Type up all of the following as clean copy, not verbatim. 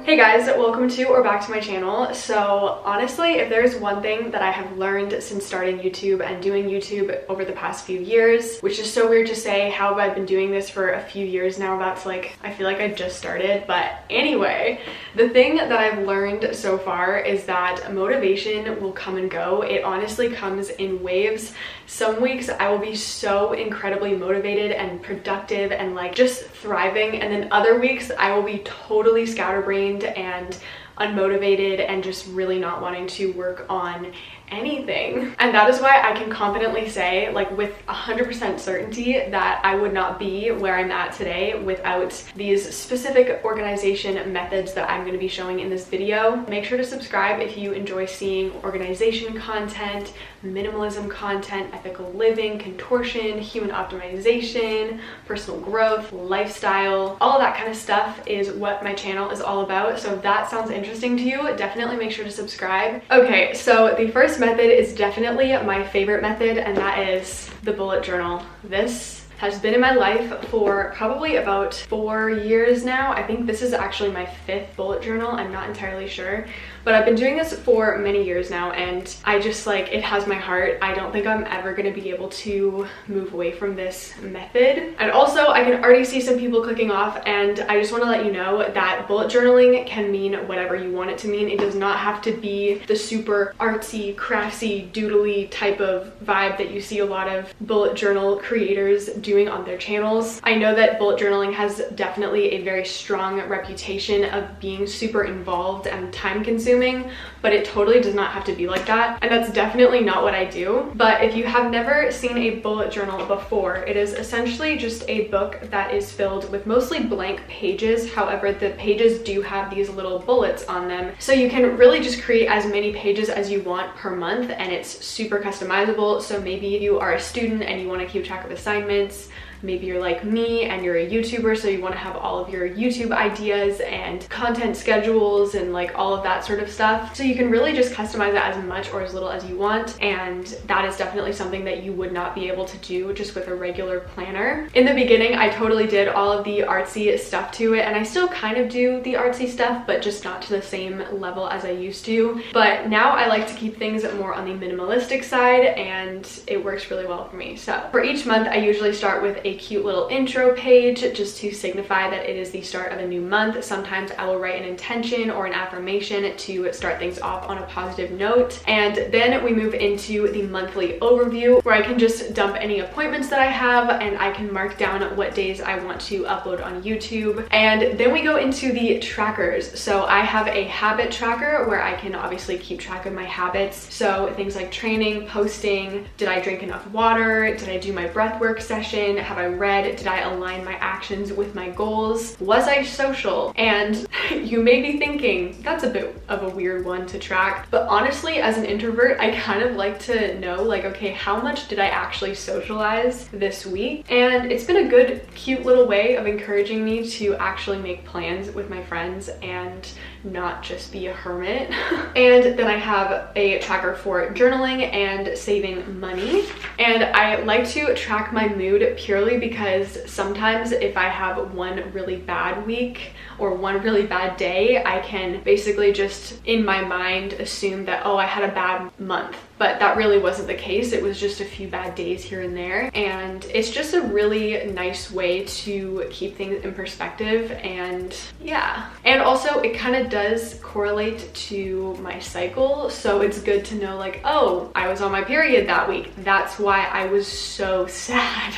Hey guys, welcome to or back to my channel. So honestly, if there's one thing that I have learned since starting YouTube and doing YouTube over the past few years, which is so weird to say, how have I been doing this for a few years now? That's like, I feel like I just started. But anyway, the thing that I've learned so far is that motivation will come and go. It honestly comes in waves. Some weeks I will be so incredibly motivated and productive and like just thriving, and then other weeks I will be totally scatterbrained and unmotivated and just really not wanting to work on anything. And that is why I can confidently say, like with 100% certainty, that I would not be where I'm at today without these specific organization methods that I'm going to be showing in this video. Make sure to subscribe if you enjoy seeing organization content, minimalism content, ethical living, contortion, human optimization, personal growth, lifestyle, all of that kind of stuff is what my channel is all about. So if that sounds interesting to you, definitely make sure to subscribe. Okay, so the first method is definitely my favorite method, and that is the bullet journal. This has been in my life for probably about 4 years now. I think this is actually my 5th bullet journal. I'm not entirely sure, but I've been doing this for many years now, and I just like, it has my heart. I don't think I'm ever going to be able to move away from this method. And also I can already see some people clicking off, and I just want to let you know that bullet journaling can mean whatever you want it to mean. It does not have to be the super artsy, craftsy, doodly type of vibe that you see a lot of bullet journal creators doing on their channels. I know that bullet journaling has definitely a very strong reputation of being super involved and time consuming, but it totally does not have to be like that, and that's definitely not what I do. But if you have never seen a bullet journal before, it is essentially just a book that is filled with mostly blank pages. However, the pages do have these little bullets on them, so you can really just create as many pages as you want per month, and it's super customizable. So maybe you are a student and you want to keep track of assignments. Maybe you're like me and you're a YouTuber, so you want to have all of your YouTube ideas and content schedules and like all of that sort of stuff. So you can really just customize it as much or as little as you want, and that is definitely something that you would not be able to do just with a regular planner. In the beginning, I totally did all of the artsy stuff to it, and I still kind of do the artsy stuff, but just not to the same level as I used to. But now I like to keep things more on the minimalistic side, and it works really well for me. So for each month, I usually start with a cute little intro page just to signify that it is the start of a new month. Sometimes I will write an intention or an affirmation to start things off on a positive note. And then we move into the monthly overview, where I can just dump any appointments that I have, and I can mark down what days I want to upload on YouTube. And then we go into the trackers. So I have a habit tracker where I can obviously keep track of my habits. So things like training, posting, did I drink enough water? Did I do my breath work session? Have I read? Did I align my actions with my goals? Was I social? And you may be thinking, that's a bit of a weird one to track. But honestly, as an introvert, I kind of like to know, like, okay, how much did I actually socialize this week? And it's been a good, cute little way of encouraging me to actually make plans with my friends and not just be a hermit. And then I have a tracker for journaling and saving money. And I like to track my mood purely because sometimes if I have one really bad week or one really bad day, I can basically just in my mind assume that, oh, I had a bad month. But that really wasn't the case. It was just a few bad days here and there. And it's just a really nice way to keep things in perspective. And yeah. And also it kind of does correlate to my cycle. So it's good to know, like, oh, I was on my period that week. That's why I was so sad.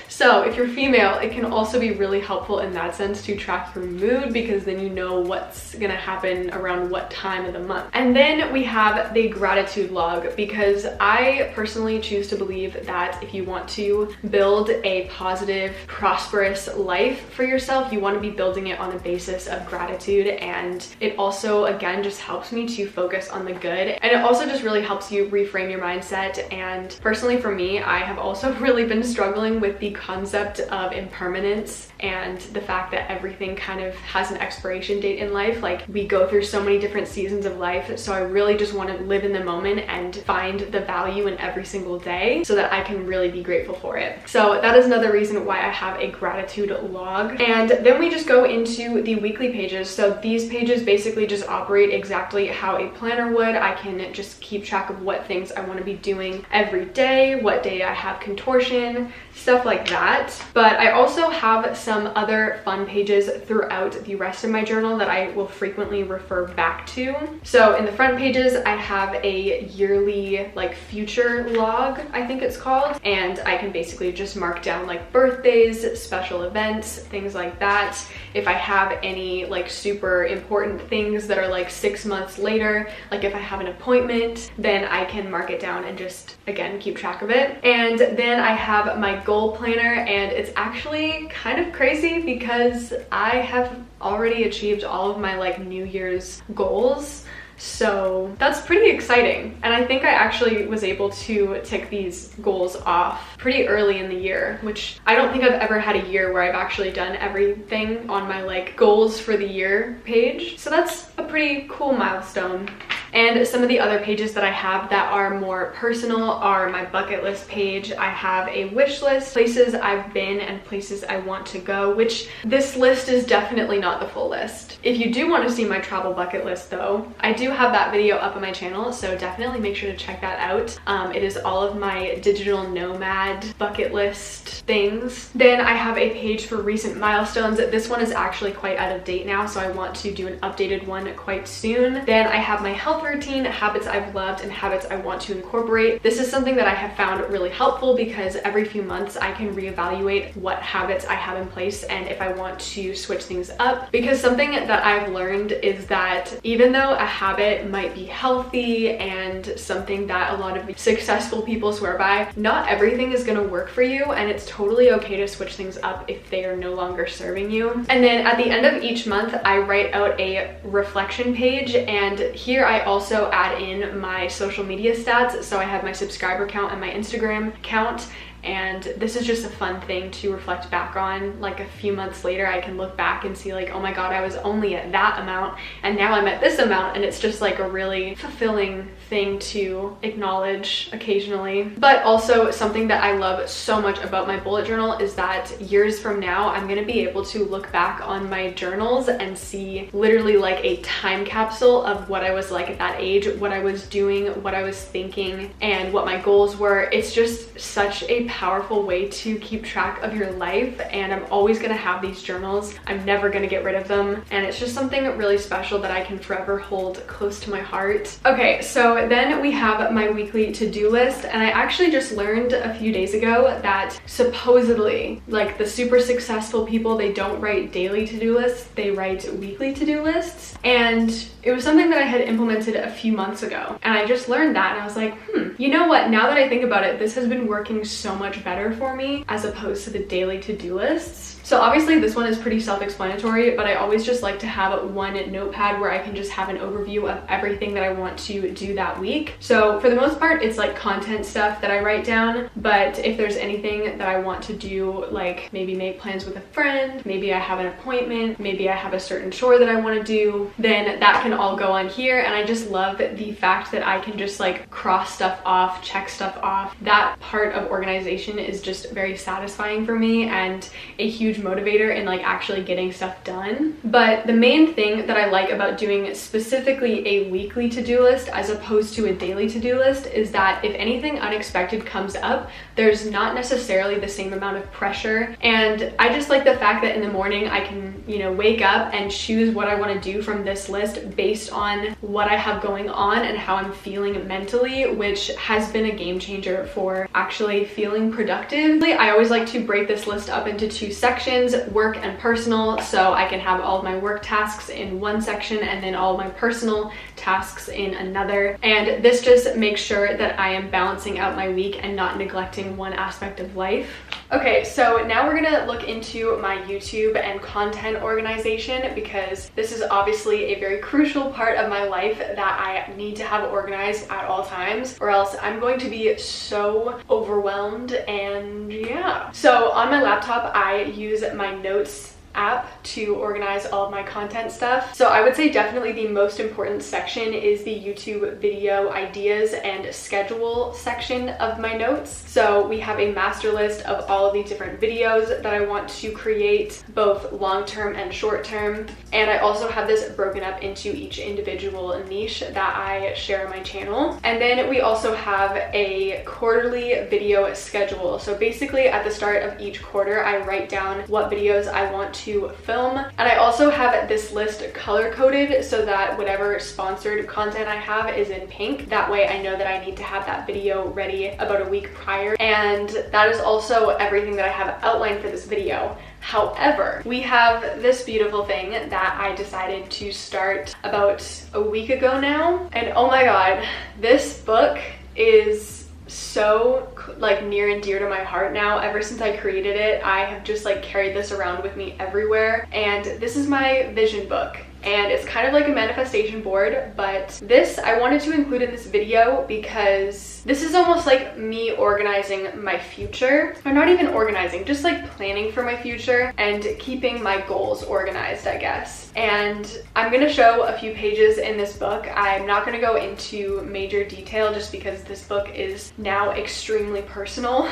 So if you're female, it can also be really helpful in that sense to track your mood, because then you know what's gonna happen around what time of the month. And then we have the gratitude log, because I personally choose to believe that if you want to build a positive, prosperous life for yourself, you want to be building it on a basis of gratitude. And it also, again, just helps me to focus on the good. And it also just really helps you reframe your mindset. And personally for me, I have also really been struggling with the concept of impermanence and the fact that everything kind of has an expiration date in life. Like, we go through so many different seasons of life, so I really just want to live in the moment and find the value in every single day so that I can really be grateful for it. So that is another reason why I have a gratitude log. And then we just go into the weekly pages. So these pages basically just operate exactly how a planner would. I can just keep track of what things I want to be doing every day, what day I have contortion, stuff like that. But I also have some other fun pages throughout the rest of my journal that I will frequently refer back to. So in the front pages, I have a yearly like future log, I think it's called, and I can basically just mark down like birthdays, special events, things like that. If I have any like super important things that are like 6 months later, like if I have an appointment, then I can mark it down and just again keep track of it. And then I have my goal planner, and it's actually kind of crazy because I have already achieved all of my like New Year's goals. So that's pretty exciting. And I think I actually was able to tick these goals off pretty early in the year, which I don't think I've ever had a year where I've actually done everything on my like goals for the year page. So that's a pretty cool milestone. And some of the other pages that I have that are more personal are my bucket list page. I have a wish list, places I've been and places I want to go, which this list is definitely not the full list. If you do want to see my travel bucket list though, I do have that video up on my channel, so definitely make sure to check that out. It is all of my digital nomad bucket list things. Then I have a page for recent milestones. This one is actually quite out of date now, so I want to do an updated one quite soon. Then I have my health routine, habits I've loved and habits I want to incorporate. This is something that I have found really helpful because every few months I can reevaluate what habits I have in place and if I want to switch things up. Because something that I've learned is that even though a habit might be healthy and something that a lot of successful people swear by, not everything is going to work for you, and it's totally okay to switch things up if they are no longer serving you. And then at the end of each month, I write out a reflection page, and here I also add in my social media stats. So I have my subscriber count and my Instagram count. And this is just a fun thing to reflect back on. Like a few months later, I can look back and see like, oh my God, I was only at that amount and now I'm at this amount. And it's just like a really fulfilling thing to acknowledge occasionally. But also something that I love so much about my bullet journal is that years from now, I'm gonna be able to look back on my journals and see literally like a time capsule of what I was like at that age, what I was doing, what I was thinking, and what my goals were. It's just such a powerful way to keep track of your life, and I'm always gonna have these journals. I'm never gonna get rid of them, and it's just something really special that I can forever hold close to my heart. Okay, so then we have my weekly to-do list, and I actually just learned a few days ago that supposedly, like the super successful people, they don't write daily to-do lists, they write weekly to-do lists. And it was something that I had implemented a few months ago, and I just learned that, and I was like, you know what, now that I think about it, this has been working so much better for me as opposed to the daily to-do lists. So obviously this one is pretty self-explanatory, but I always just like to have one notepad where I can just have an overview of everything that I want to do that week. So for the most part, it's like content stuff that I write down, but if there's anything that I want to do, like maybe make plans with a friend, maybe I have an appointment, maybe I have a certain chore that I want to do, then that can all go on here. And I just love the fact that I can just like cross stuff off, check stuff off. That part of organization is just very satisfying for me and a huge motivator in like actually getting stuff done. But the main thing that I like about doing specifically a weekly to-do list as opposed to a daily to-do list is that if anything unexpected comes up, there's not necessarily the same amount of pressure. And I just like the fact that in the morning I can, you know, wake up and choose what I want to do from this list based on what I have going on and how I'm feeling mentally, which has been a game changer for actually feeling productive. I always like to break this list up into two sections, work and personal, so I can have all of my work tasks in one section and then all of my personal tasks in another. And this just makes sure that I am balancing out my week and not neglecting one aspect of life. Okay, so now we're gonna look into my YouTube and content organization, because this is obviously a very crucial part of my life that I need to have organized at all times, or else I'm going to be so overwhelmed. And yeah, so on my laptop I use my notes app to organize all of my content stuff. So I would say definitely the most important section is the YouTube video ideas and schedule section of my notes. So we have a master list of all of the different videos that I want to create, both long-term and short-term. And I also have this broken up into each individual niche that I share on my channel. And then we also have a quarterly video schedule. So basically at the start of each quarter, I write down what videos I want to film, and I also have this list color coded so that whatever sponsored content I have is in pink. That way I know that I need to have that video ready about a week prior, and that is also everything that I have outlined for this video. However, we have this beautiful thing that I decided to start about a week ago now, and oh my god, this book is so like near and dear to my heart now. Ever since I created it, I have just like carried this around with me everywhere, and this is my vision book. And it's kind of like a manifestation board, but this I wanted to include in this video because this is almost like me organizing my future, or not even organizing, just like planning for my future and keeping my goals organized, I guess. And I'm gonna show a few pages in this book. I'm not gonna go into major detail just because this book is now extremely personal.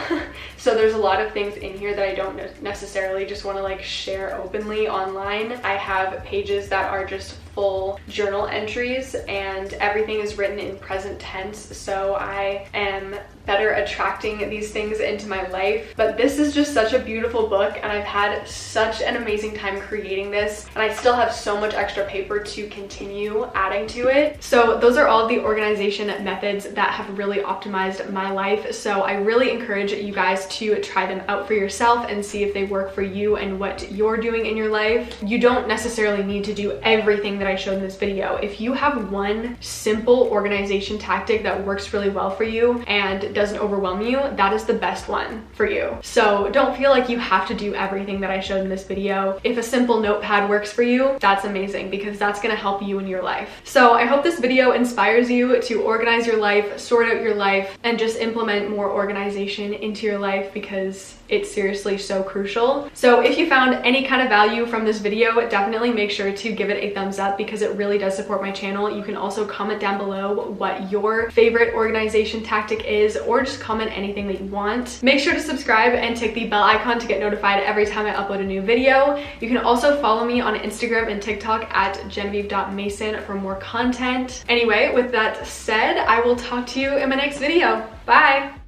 So there's a lot of things in here that I don't necessarily just want to like share openly online. I have pages that are just full journal entries, and everything is written in present tense, so I am better attracting these things into my life. But this is just such a beautiful book, and I've had such an amazing time creating this, and I still have so much extra paper to continue adding to it. So those are all the organization methods that have really optimized my life, so I really encourage you guys to try them out for yourself and see if they work for you and what you're doing in your life. You don't necessarily need to do everything that I showed in this video. If you have one simple organization tactic that works really well for you and doesn't overwhelm you, that is the best one for you. So don't feel like you have to do everything that I showed in this video. If a simple notepad works for you, that's amazing, because that's gonna help you in your life. So I hope this video inspires you to organize your life, sort out your life, and just implement more organization into your life, because it's seriously so crucial. So if you found any kind of value from this video, definitely make sure to give it a thumbs up, because it really does support my channel. You can also comment down below what your favorite organization tactic is, or just comment anything that you want. Make sure to subscribe and tick the bell icon to get notified every time I upload a new video. You can also follow me on Instagram and TikTok at genevieve.mason for more content. Anyway, with that said, I will talk to you in my next video. Bye!